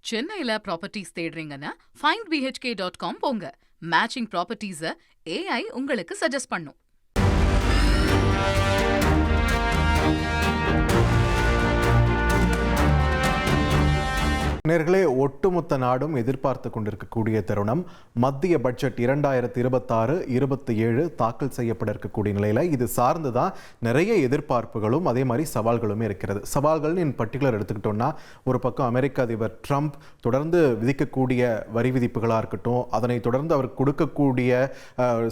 சென்னையில properties தேடுறீங்கன்னா findbhk.com போங்க. Matching ப்ராப்பர்ட்டிஸை AI உங்களுக்கு சஜஸ்ட் பண்ணும். நேர்களே, ஒட்டுமொத்த நாடும் எதிர்பார்த்து கொண்டிருக்கக்கூடிய தருணம் மத்திய பட்ஜெட் 2026-27 தாக்கல் செய்யப்பட இருக்கக்கூடிய நிலையில் இது சார்ந்து தான் நிறைய எதிர்பார்ப்புகளும் அதே மாதிரி சவால்களுமே இருக்கிறது. சவால்கள்னு இன் பர்டிகுலர் எடுத்துக்கிட்டோம்னா, ஒரு பக்கம் அமெரிக்க அதிபர் ட்ரம்ப் தொடர்ந்து விதிக்கக்கூடிய வரி விதிப்புகளாக இருக்கட்டும், அதனை தொடர்ந்து அவர் கொடுக்கக்கூடிய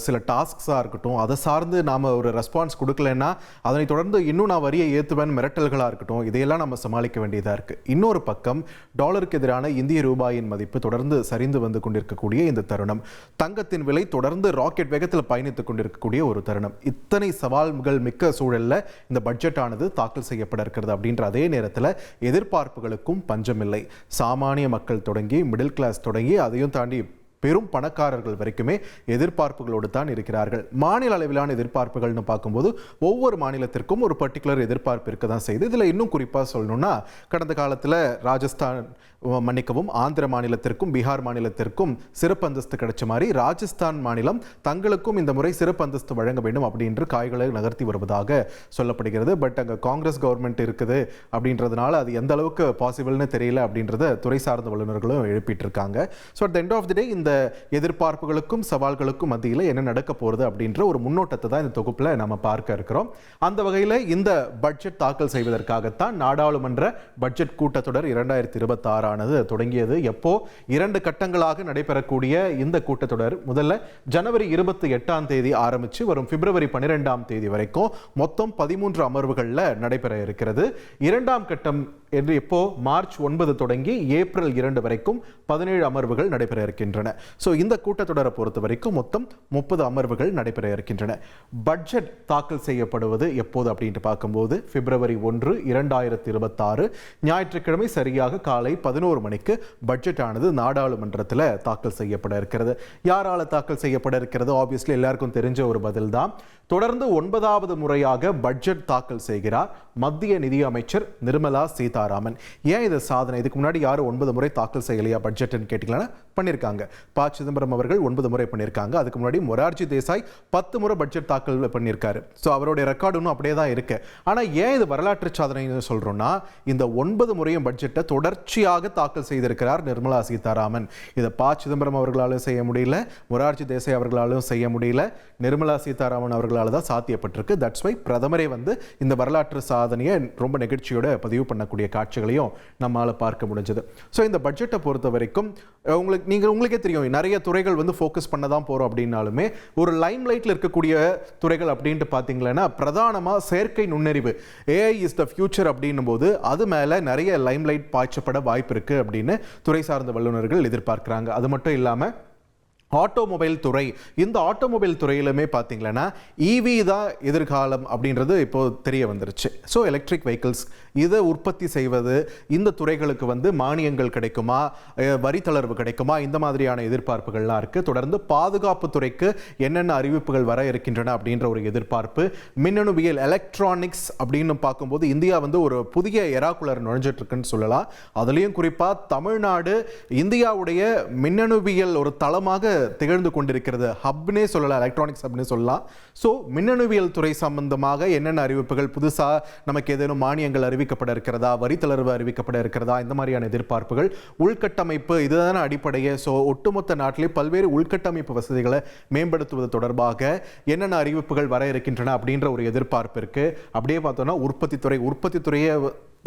சில டாஸ்க்ஸாக இருக்கட்டும், அதை சார்ந்து நாம் ஒரு ரெஸ்பான்ஸ் கொடுக்கலன்னா அதனை தொடர்ந்து இன்னும் நான் வரியை ஏற்றுவேன் மிரட்டல்களாக இருக்கட்டும், இதையெல்லாம் நம்ம சமாளிக்க வேண்டியதாக இருக்குது. இன்னொரு பக்கம் டாலருக்கு எதிரான இந்திய ரூபாயின் மதிப்பு தொடர்ந்து சரிந்து வந்து கொண்டிருக்கக்கூடிய இந்த தருணம், தங்கத்தின் விலை தொடர்ந்து ராக்கெட் வேகத்தில் பயணித்துக் கொண்டிருக்கக்கூடிய ஒரு தருணம், இத்தனை சவால்கள் மிக்க சூழல்ல இந்த பட்ஜெட் ஆனது தாக்கல் செய்யப்பட இருக்கிறது. அப்படின்ற அதே நேரத்தில் எதிர்பார்ப்புகளுக்கும் பஞ்சமில்லை. சாமானிய மக்கள் தொடங்கி மிடில் கிளாஸ் தொடங்கி அதையும் தாண்டி பெரும் பணக்காரர்கள் வரைக்குமே எதிர்பார்ப்புகளோடு தான் இருக்கிறார்கள். மாநில அளவிலான எதிர்பார்ப்புகள்னு பார்க்கும்போது ஒவ்வொரு மாநிலத்திற்கும் ஒரு பர்டிகுலர் எதிர்பார்ப்பு இருக்க தான் செய்யுது. இதில் இன்னும் குறிப்பாக சொல்லணும்னா, கடந்த காலத்தில் ஆந்திர மாநிலத்திற்கும் பீகார் மாநிலத்திற்கும் சிறப்பு அந்தஸ்து கிடைச்ச மாதிரி ராஜஸ்தான் மாநிலம் தங்களுக்கும் இந்த முறை சிறப்பு அந்தஸ்து வழங்க வேண்டும் அப்படின்ற காய்களை நகர்த்தி வருவதாக சொல்லப்படுகிறது. பட் அங்கே காங்கிரஸ் கவர்மெண்ட் இருக்குது அப்படின்றதுனால அது எந்த அளவுக்கு பாசிபிள்னு தெரியல அப்படின்றத துறை சார்ந்த வல்லுநர்களும் எழுப்பிட்டு இருக்காங்க. So at the end of the day இந்த எதிர்பார்ப்புகளுக்கும் சவால்களுக்கும் மத்தியில் என்ன நடக்க போகிறது அப்படின்ற ஒரு முன்னோட்டத்தை தான் இந்த தொகுப்பில் நம்ம பார்க்க இருக்கிறோம். அந்த வகையில் இந்த பட்ஜெட் தாக்கல் செய்வதற்காகத்தான் நாடாளுமன்ற பட்ஜெட் கூட்டத்தொடர் 2026 ஆனது தொடங்கியது. எப்போ 2 கட்டங்களாக நடைபெறக்கூடிய இந்த கூட்டத்தொடர் முதல்ல ஜனவரி 28ஆம் தேதி ஆரம்பித்து வரும் பிப்ரவரி 12ஆம் தேதி வரைக்கும் மொத்தம் 13 அமர்வுகளில் நடைபெற இருக்கிறது. 2ஆம் கட்டம் என்று எப்போ மார்ச் 9 தொடங்கி ஏப்ரல் 2 வரைக்கும் 17 அமர்வுகள் நடைபெற இருக்கின்றன. ஸோ இந்த கூட்டத்தொடரை பொறுத்த வரைக்கும் மொத்தம் 30 அமர்வுகள் நடைபெற இருக்கின்றன. பட்ஜெட் தாக்கல் செய்யப்படுவது எப்போது அப்படின்ட்டு பார்க்கும்போது பிப்ரவரி 1, 2026 ஞாயிற்றுக்கிழமை சரியாக காலை 11 மணிக்கு பட்ஜெட் ஆனது நாடாளுமன்றத்தில் தாக்கல் செய்யப்பட இருக்கிறது. யாரால தாக்கல் செய்யப்பட இருக்கிறது? ஆப்வியஸ்லி எல்லாருக்கும் தெரிஞ்ச ஒரு பதில் தான். தொடர்ந்து 9வது முறையாக பட்ஜெட் தாக்கல் செய்கிறார் மத்திய நிதி அமைச்சர் நிர்மலா சீதாராமன். ஏன் இது சாதனை? இதுக்கு முன்னாடி யாரும் 9 முறை தாக்கல் செய்யலையா பட்ஜெட்னு கேட்டீங்கன்னா பண்ணியிருக்காங்க. ப. சிதம்பரம் அவர்கள் 9 முறை பண்ணியிருக்காங்க. அதுக்கு முன்னாடி மொரார்ஜி தேசாய் 10 முறை பட்ஜெட் தாக்கல் பண்ணியிருக்காரு. ஸோ அவருடைய ரெக்கார்டு இன்னும் அப்படியே தான் இருக்கு. ஆனால் ஏன் இது வரலாற்று சாதனைன்னு சொல்றோம்னா, இந்த 9 முறையும் பட்ஜெட்டை தொடர்ச்சியாக தாக்கல் செய்திருக்கிறார் நிர்மலா சீதாராமன். இதை ப. சிதம்பரம் அவர்களாலும் செய்ய முடியல, மொரார்ஜி தேசாய் அவர்களாலும் செய்ய முடியல, நிர்மலா சீதாராமன் அவர்களால் தான் சாத்தியப்பட்டிருக்கு. தட்ஸ் வை பிரதமரே வந்து இந்த வரலாற்று சாதனையை ரொம்ப நெகிழ்ச்சியோட பதிவு பண்ணக்கூடிய காட்சிகளையும் நம்மால பார்க்க முடிஞ்சது. ஸோ இந்த பட்ஜெட்டை பொறுத்த வரைக்கும் உங்களுக்கே தெரியும், நிறைய துறைகள் வந்து ஃபோக்கஸ் பண்ண தான் போகிறோம். அப்படின்னாலுமே ஒரு லைம் லைட்டில் இருக்கக்கூடிய துறைகள் அப்படின்ட்டு பார்த்தீங்கன்னா, பிரதானமாக செயற்கை நுண்ணறிவு, AI இஸ் த ஃபியூச்சர் அப்படின்னும் போது அது மேலே நிறைய லைம் லைட் பாய்ச்சப்பட வாய்ப்பு இருக்குது அப்படின்னு துறை சார்ந்த வல்லுநர்கள் எதிர்பார்க்குறாங்க. அது மட்டும் இல்லாமல் ஆட்டோமொபைல் துறை, இந்த ஆட்டோமொபைல் துறையிலுமே பார்த்தீங்கன்னா EV தான் எதிர்காலம் அப்படின்றது இப்போ தெரிய வந்துருச்சு. ஸோ எலக்ட்ரிக் வெஹிக்கிள்ஸ் இதை உற்பத்தி செய்வது, இந்த துறைகளுக்கு வந்து மானியங்கள் கிடைக்குமா, வரி தளர்வு கிடைக்குமா, இந்த மாதிரியான எதிர்பார்ப்புகள்லாம் இருக்குது. தொடர்ந்து பாதுகாப்பு துறைக்கு என்னென்ன அறிவிப்புகள் வர இருக்கின்றன அப்படின்ற ஒரு எதிர்பார்ப்பு. மின்னணுவியல் எலக்ட்ரானிக்ஸ் அப்படின்னு பார்க்கும்போது இந்தியா வந்து ஒரு புதிய எராக்குலர் நுழைஞ்சிட்டு இருக்குன்னு சொல்லலாம். அதுலேயும் குறிப்பாக தமிழ்நாடு இந்தியாவுடைய மின்னணுவியல் ஒரு தளமாக திகழ்ந்து கொண்டிருக்கிறது. ஹப்னே சொல்லலாம், எலக்ட்ரானிக்ஸ் ஹப்னே சொல்லலாம். ஸோ மின்னணுவியல் துறை சம்பந்தமாக என்னென்ன அறிவிப்புகள், புதுசாக நமக்கு ஏதேனும் மானியங்கள் அறிவிக்கப்பட இருக்கிறதா, வரி தளர்வு அறிவிக்கப்பட இருக்கிறதா, இந்த மாதிரியான எதிர்பார்ப்புகள். உள்கட்டமைப்பு இதுதான அடிப்படையே. ஸோ ஒட்டுமொத்த நாட்டிலே பல்வேறு உள்கட்டமைப்பு வசதிகளை மேம்படுத்துவது தொடர்பாக என்னென்ன அறிவிப்புகள் வர இருக்கின்றன அப்படின்ற ஒரு எதிர்பார்ப்பு இருக்கு. அப்படியே பார்த்தோம்னா உற்பத்தி துறையை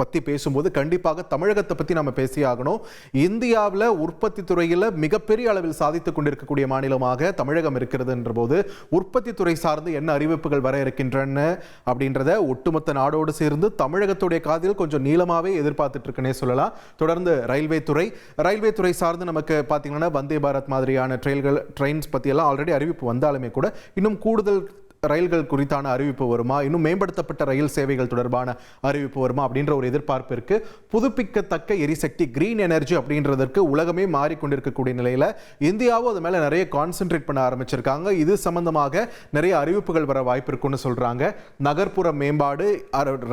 பற்றி பேசும்போது கண்டிப்பாக தமிழகத்தை பற்றி நம்ம பேசி ஆகணும். இந்தியாவில் உற்பத்தி துறையில் மிகப்பெரிய அளவில் சாதித்துக் கொண்டிருக்கக்கூடிய மாநிலமாக தமிழகம் இருக்கிறதுன்ற போது உற்பத்தி துறை சார்ந்து என்ன அறிவிப்புகள் வர இருக்கின்றன அப்படின்றத ஒட்டுமொத்த நாடோடு சேர்ந்து தமிழகத்துடைய காதில் கொஞ்சம் நீளமாகவே எதிர்பார்த்துட்டு இருக்குன்னே சொல்லலாம். தொடர்ந்து ரயில்வே துறை சார்ந்து நமக்கு பார்த்தீங்கன்னா வந்தே பாரத் மாதிரியான ட்ரெயின்ஸ் பற்றியெல்லாம் ஆல்ரெடி அறிவிப்பு வந்தாலுமே கூட இன்னும் கூடுதல் ரயில்கள் குறித்தான அறிவிப்பு வருமா, இன்னும் மேம்படுத்தப்பட்ட ரயில் சேவைகள் தொடர்பான அறிவிப்பு வருமா அப்படின்ற ஒரு எதிர்பார்ப்பு இருக்கு. புதுப்பிக்கத்தக்க எரிசக்தி கிரீன் எனர்ஜி அப்படின்றதற்கு உலகமே மாறிக்கொண்டிருக்கக்கூடிய நிலையில இந்தியாவும் அது மேல நிறைய கான்சென்ட்ரேட் பண்ண ஆரம்பிச்சிருக்காங்க. இது சம்பந்தமாக நிறைய அறிவிப்புகள் வர வாய்ப்பு இருக்குன்னு சொல்றாங்க. நகர்ப்புற மேம்பாடு,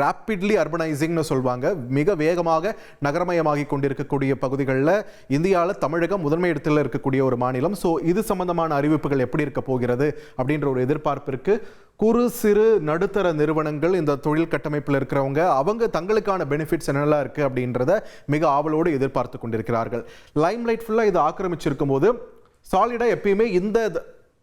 ராபிட்லி அர்பனைசிங்னு சொல்வாங்க, மிக வேகமாக நகரமயமாகி கொண்டிருக்கக்கூடிய பகுதிகளில் இந்தியாவில் தமிழகம் முதன்மை இடத்தில் இருக்கக்கூடிய ஒரு மாநிலம். ஸோ இது சம்பந்தமான அறிவிப்புகள் எப்படி இருக்க போகிறது அப்படின்ற ஒரு எதிர்பார்ப்பு இருக்கு. குறு சிறு நடுத்தர நிறுவனங்கள், இந்த தொழில் கட்டமைப்பில் இருக்கிறவங்க, அவங்க தங்களுக்கான பெனிஃபிட்ஸ் என்னெல்லாம் இருக்கு அப்படின்றத மிக ஆவலோடு எதிர்பார்த்து கொண்டிருக்கிறார்கள். லைம்லைட் ஃபுல்லாக இது ஆக்கிரமிச்சிருக்கும் போது சாலிடா எப்பயுமே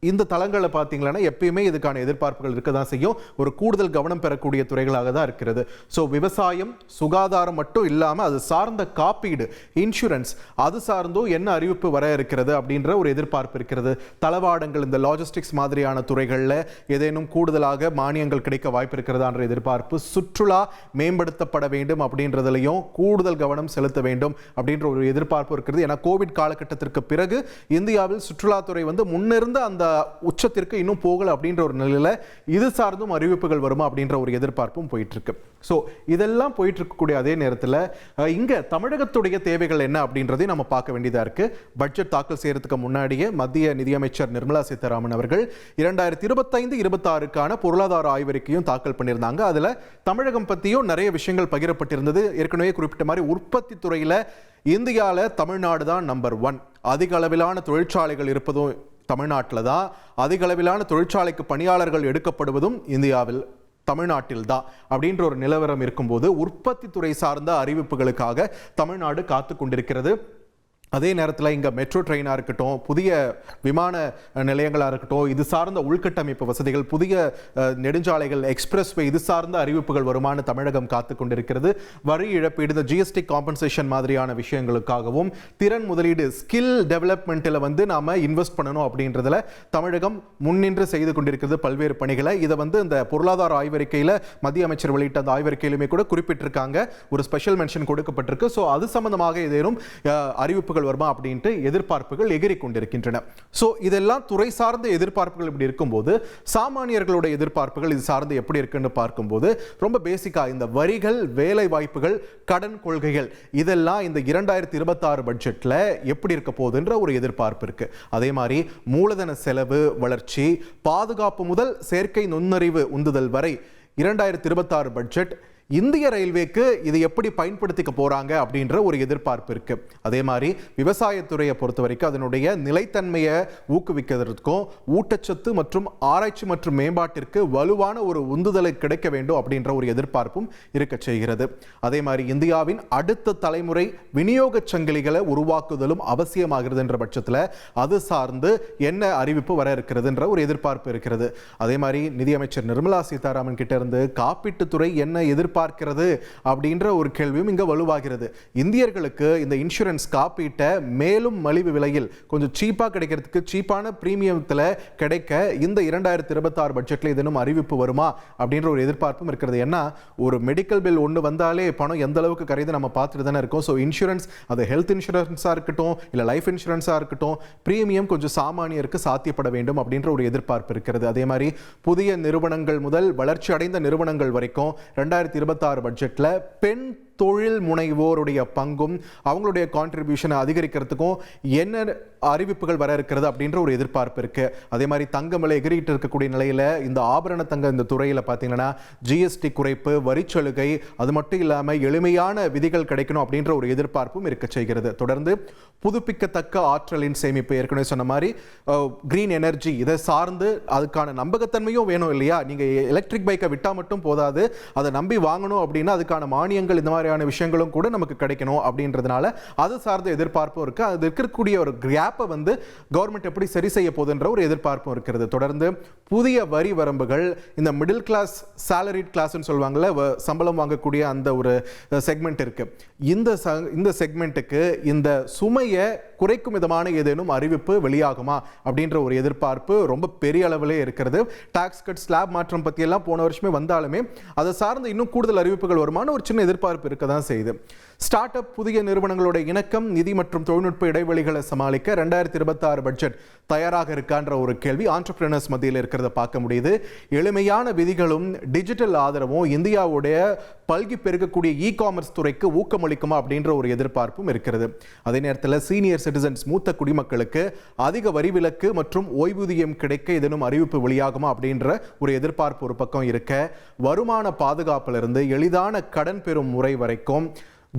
இந்த தளங்களை பார்த்தீங்கன்னா எப்பயுமே இதுக்கான எதிர்பார்ப்புகள் இருக்க தான் செய்யும். ஒரு கூடுதல் கவனம் பெறக்கூடிய துறைகளாக தான் இருக்கிறது. ஸோ விவசாயம், சுகாதாரம் மட்டும் இல்லாமல் அது சார்ந்த காப்பீடு, இன்சூரன்ஸ், அது சார்ந்தும் என்ன அறிவிப்பு வர இருக்கிறது அப்படின்ற ஒரு எதிர்பார்ப்பு இருக்கிறது. தளவாடங்கள், இந்த லாஜிஸ்டிக்ஸ் மாதிரியான துறைகளில் ஏதேனும் கூடுதலாக மானியங்கள் கிடைக்க வாய்ப்பு இருக்கிறதான்ற எதிர்பார்ப்பு. சுற்றுலா மேம்படுத்தப்பட வேண்டும் அப்படின்றதுலையும் கூடுதல் கவனம் செலுத்த வேண்டும் அப்படின்ற ஒரு எதிர்பார்ப்பு இருக்கிறது. ஏன்னா கோவிட் காலகட்டத்திற்கு பிறகு இந்தியாவில் சுற்றுலாத்துறை முன்னிருந்த அந்த உச்சத்திற்கு இன்னும் போகல அப்படின்ற ஒரு நிலையில இது சார்ந்தும் அறிவிப்புகள் வருமா அப்படின்ற ஒரு எதிர்பார்ப்பும் போயிட்டு இருக்கு. ஸோ இதெல்லாம் போயிட்டு இருக்கக்கூடிய அதே நேரத்தில் இங்க தமிழகத்துடைய தேவைகள் என்ன அப்படின்றதை நம்ம பார்க்க வேண்டியதா இருக்கு. பட்ஜெட் தாக்கல் செய்யறதுக்கு முன்னாடியே மத்திய நிதியமைச்சர் நிர்மலா சீதாராமன் அவர்கள் 2025-26க்கான பொருளாதார ஆய்வறிக்கையும் தாக்கல் பண்ணியிருந்தாங்க. அதுல தமிழகம் பத்தியும் நிறைய விஷயங்கள் பகிரப்பட்டிருந்தது. ஏற்கனவே குறிப்பிட்ட மாதிரி உற்பத்தி துறையில இந்தியாவில் தமிழ்நாடு தான் நம்பர் 1. அதிக அளவிலான தொழிற்சாலைகள் இருப்பதும் தமிழ்நாட்டில் தான். அதிக அளவிலான தொழிற்சாலைக்கு பணியாளர்கள் எடுக்கப்படுவதும் இந்தியாவில் தமிழ்நாட்டில் தான் அப்படின்ற ஒரு நிலவரம் இருக்கும்போது உற்பத்தி துறை சார்ந்த அறிவிப்புகளுக்காக தமிழ்நாடு காத்து கொண்டிருக்கிறது. அதே நேரத்தில் இங்கே மெட்ரோ ட்ரெயினாக இருக்கட்டும், புதிய விமான நிலையங்களாக இருக்கட்டும், இது சார்ந்த உள்கட்டமைப்பு வசதிகள், புதிய நெடுஞ்சாலைகள், எக்ஸ்பிரஸ்வே, இது சார்ந்த அறிவிப்புகள் வருமான தமிழகம் காத்து கொண்டிருக்கிறது. வரி இழப்பீடு, இந்த ஜிஎஸ்டி காம்பன்சேஷன் மாதிரியான விஷயங்களுக்காகவும், திறன் முதலீடு, ஸ்கில் டெவலப்மெண்ட்டில் நாம் இன்வெஸ்ட் பண்ணணும் அப்படின்றதுல தமிழகம் முன்னின்று செய்து கொண்டிருக்கிறது பல்வேறு பணிகளை. இதை இந்த பொருளாதார ஆய்வறிக்கையில் மத்திய அமைச்சர் வெளியிட்ட அந்த ஆய்வறிக்கையிலுமே கூட குறிப்பிட்டிருக்காங்க. ஒரு ஸ்பெஷல் மென்ஷன் கொடுக்கப்பட்டிருக்கு. ஸோ அது சம்பந்தமாக ஏதேனும் அறிவிப்புகள் வருமா அப்படின்ட்டு எதிர்பார்ப்புகள் எகிரி கொண்டிருக்கின்றன. சோ இதெல்லாம் துறை சார்ந்த எதிர்பார்ப்புகள் இப்படி இருக்கும்போது சாமானியர்களோட எதிர்பார்ப்புகள் இது சார்ந்து எப்படி இருக்குன்னு பார்க்கும்போது ரொம்ப பேசிக்கா இந்த வரிகள், வேலை வாய்ப்புகள், கடன் கொள்கைகள் இதெல்லாம் இந்த 2026 பட்ஜெட்ல எப்படி இருக்க போகுதுன்ற ஒரு எதிர்பார்ப்பு இருக்கு. அதே மாதிரி மூலதன செலவு, வளர்ச்சி, பாதுகாப்பு முதல் செயற்கை நுண்ணறிவு உந்துதல் வரை 2026 பட்ஜெட் இந்திய ரயில்வேக்கு இது எப்படி பயன்படுத்திக்க போறாங்க அப்படின்ற ஒரு எதிர்பார்ப்பு இருக்கு. அதே மாதிரி விவசாயத்துறையை பொறுத்த வரைக்கும் அதனுடைய நிலைத்தன்மையை ஊக்குவிக்கிறதுக்கும் ஊட்டச்சத்து மற்றும் ஆராய்ச்சி மற்றும் மேம்பாட்டிற்கு வலுவான ஒரு உந்துதலை கிடைக்க வேண்டும் அப்படின்ற ஒரு எதிர்பார்ப்பும் இருக்க செய்கிறது. அதே மாதிரி இந்தியாவின் அடுத்த தலைமுறை விநியோக சங்கிலிகளை உருவாக்குதலும் அவசியமாகிறது என்ற பட்சத்தில் அது சார்ந்து என்ன அறிவிப்பு வர இருக்கிறதுன்ற ஒரு எதிர்பார்ப்பு இருக்கிறது. அதே மாதிரி நிதியமைச்சர் நிர்மலா சீதாராமன் கிட்ட இருந்து காப்பீட்டுத்துறை என்ன எதிர்பார்க்கிறது அப்படின்ற ஒரு கேள்வியும் இங்க வலுவாகிறது. இந்தியர்களுக்கு இந்த இன்சூரன்ஸ் காப்பீட்டை மேலும் மலிவு விலையில் கொஞ்சம் சீப்பா கிடைக்கிறதுக்கு, சீப்பான பிரீமியத்துல கிடைக்க இந்த 2026 பட்ஜெட்ல இதனும் அறிவிப்பு வருமா அப்படின்ற ஒரு எதிர்பார்ப்பும் இருக்கிறது. ஏன்னா ஒரு மெடிக்கல் பில் ஒன்று வந்தாலே பணம் எந்த அளவுக்கு கரையுது நம்ம பார்த்துட்டு தானே இருக்கோம். ஸோ இன்சூரன்ஸ், அது ஹெல்த் இன்சூரன்ஸாக இருக்கட்டும் இல்லை லைஃப் இன்சூரன்ஸாக இருக்கட்டும், பிரீமியம் கொஞ்சம் சாமானியருக்கு சாத்தியப்பட வேண்டும் அப்படின்ற ஒரு எதிர்பார்ப்பு இருக்கிறது. அதே மாதிரி புதிய நிறுவனங்கள் முதல் வளர்ச்சி அடைந்த நிறுவனங்கள் வரைக்கும் 2026 பட்ஜெட்ல பெண் தொழில் முனைவோருடைய பங்கும் அவங்களுடைய கான்ட்ரிபியூஷனை அதிகரிக்கிறதுக்கும் என்ன அறிவிப்புகள் வர இருக்கிறது அப்படின்ற ஒரு எதிர்பார்ப்பு இருக்கு. அதே மாதிரி தங்கம் விலை எகிரிட்டு இருக்கக்கூடிய நிலையில இந்த ஆபரண தங்க இந்த துறையில பார்த்தீங்கன்னா ஜிஎஸ்டி குறைப்பு, வரிச்சலுகை, அது மட்டும் இல்லாமல் எளிமையான விதிகள் கிடைக்கணும் அப்படின்ற ஒரு எதிர்பார்ப்பும் இருக்க செய்கிறது. தொடர்ந்து புதுப்பிக்கத்தக்க ஆற்றலின் சேமிப்பு, ஏற்கனவே சொன்ன மாதிரி கிரீன் எனர்ஜி, இதை சார்ந்து அதுக்கான நம்பகத்தன்மையும் வேணும் இல்லையா? நீங்க எலக்ட்ரிக் பைக்கை விட்டா மட்டும் போதாது, அதை நம்பி வாங்கணும் அப்படின்னா அதுக்கான மானியங்கள் இந்த மாதிரியான விஷயங்களும் கூட நமக்கு கிடைக்கணும் அப்படின்றதுனால அது சார்ந்த எதிர்பார்ப்பும் இருக்கு. அது இருக்கக்கூடிய ஒரு கேப்பை கவர்மெண்ட் எப்படி சரி செய்ய போகுதுன்ற ஒரு எதிர்பார்ப்பும் இருக்கிறது. தொடர்ந்து புதிய வரி வரம்புகள், இந்த மிடில் கிளாஸ் சாலரிட் கிளாஸ்ன்னு சொல்லுவாங்கல்ல, சம்பளம் வாங்கக்கூடிய அந்த ஒரு செக்மெண்ட் இருக்கு. இந்த செக்மெண்ட்டுக்கு இந்த சுமையை குறைக்கும் விதமான ஏதேனும் அறிவிப்பு வெளியாகுமா அப்படின்ற ஒரு எதிர்பார்ப்பு ரொம்ப பெரிய அளவிலே இருக்கிறது. டாக்ஸ் கட், ஸ்லாப் மாற்றம் பத்தி எல்லாம் போன வருஷமே வந்தாலுமே அதை சார்ந்து இன்னும் கூடுதல் அறிவிப்புகள் வருமான ஒரு சின்ன எதிர்பார்ப்பு இருக்க தான் செய்யுது. ஸ்டார்ட் அப் புதிய நிறுவனங்களோட இணக்கம், நிதி மற்றும் தொழில்நுட்ப இடைவெளிகளை சமாளிக்க 2026 பட்ஜெட் தயாராக இருக்கான்ற ஒரு கேள்வி ஆண்டர்பிரினர்ஸ் மத்தியில் இருக்கிறத பார்க்க முடியுது. எளிமையான விதிகளும் டிஜிட்டல் ஆதரவும் இந்தியாவுடைய பல்கி பெருக்கக்கூடிய காமர்ஸ் துறைக்கு ஊக்கமளிக்குமா அப்படின்ற ஒரு எதிர்பார்ப்பும் இருக்கிறது. அதே நேரத்தில் சீனியர் சிட்டிசன்ஸ், மூத்த குடிமக்களுக்கு அதிக வரி விலக்கு மற்றும் ஓய்வூதியம் கிடைக்க ஏதேனும் அறிவிப்பு வெளியாகுமா அப்படின்ற ஒரு எதிர்பார்ப்பு ஒரு பக்கம் இருக்க, வருமான பாதுகாப்பிலிருந்து எளிதான கடன் பெறும் முறை வரைக்கும்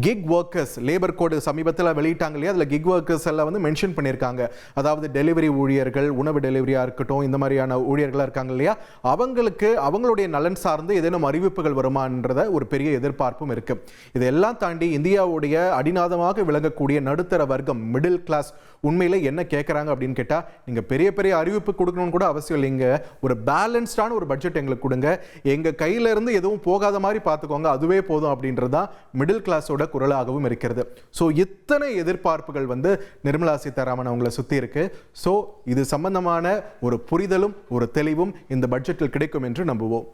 கிக் ஒர்க்கர்ஸ், லேபர் கோடு சமீபத்தில் வெளியிட்டாங்க இல்லையா, அதில் கிக் ஒர்க்கர்ஸ் எல்லாம் வந்து மென்ஷன் பண்ணியிருக்காங்க. அதாவது டெலிவரி ஊழியர்கள், உணவு டெலிவரியாக இருக்கட்டும், இந்த மாதிரியான ஊழியர்களாக இருக்காங்க இல்லையா, அவங்களுக்கு அவங்களுடைய நலன் சார்ந்து ஏதேனும் அறிவிப்புகள் வருமானன்றத ஒரு பெரிய எதிர்பார்ப்பும் இருக்கு. இதெல்லாம் தாண்டி இந்தியாவுடைய அடிநாதமாக விளங்கக்கூடிய நடுத்தர வர்க்கம், மிடில் கிளாஸ் உண்மையில என்ன கேட்குறாங்க அப்படின்னு கேட்டால், நீங்கள் பெரிய பெரிய அறிவிப்பு கொடுக்கணும்னு கூட அவசியம் இல்லைங்க, ஒரு பேலன்ஸ்டான ஒரு பட்ஜெட் எங்களுக்கு கொடுங்க, எங்கள் கையிலேருந்து எதுவும் போகாத மாதிரி பார்த்துக்கோங்க, அதுவே போதும் அப்படின்றது தான் மிடில் கிளாஸோட குரலாகவும் இருக்கிறது. ஸோ இத்தனை எதிர்பார்ப்புகள் வந்து நிர்மலா சீதாராமன் அவங்களை சுற்றி இருக்கு. ஸோ இது சம்பந்தமான ஒரு புரிதலும் ஒரு தெளிவும் இந்த பட்ஜெட்டில் கிடைக்கும் என்று நம்புவோம்.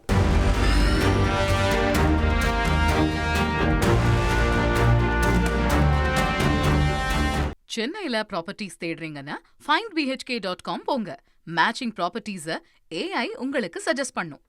சென்னையில ப்ராப்பர்ட்டிஸ் தேடுறீங்கன்னா findbhk.com போங்க. மேட்சிங் ப்ராப்பர்ட்டிஸை AI உங்களுக்கு சஜஸ்ட் பண்ணும்.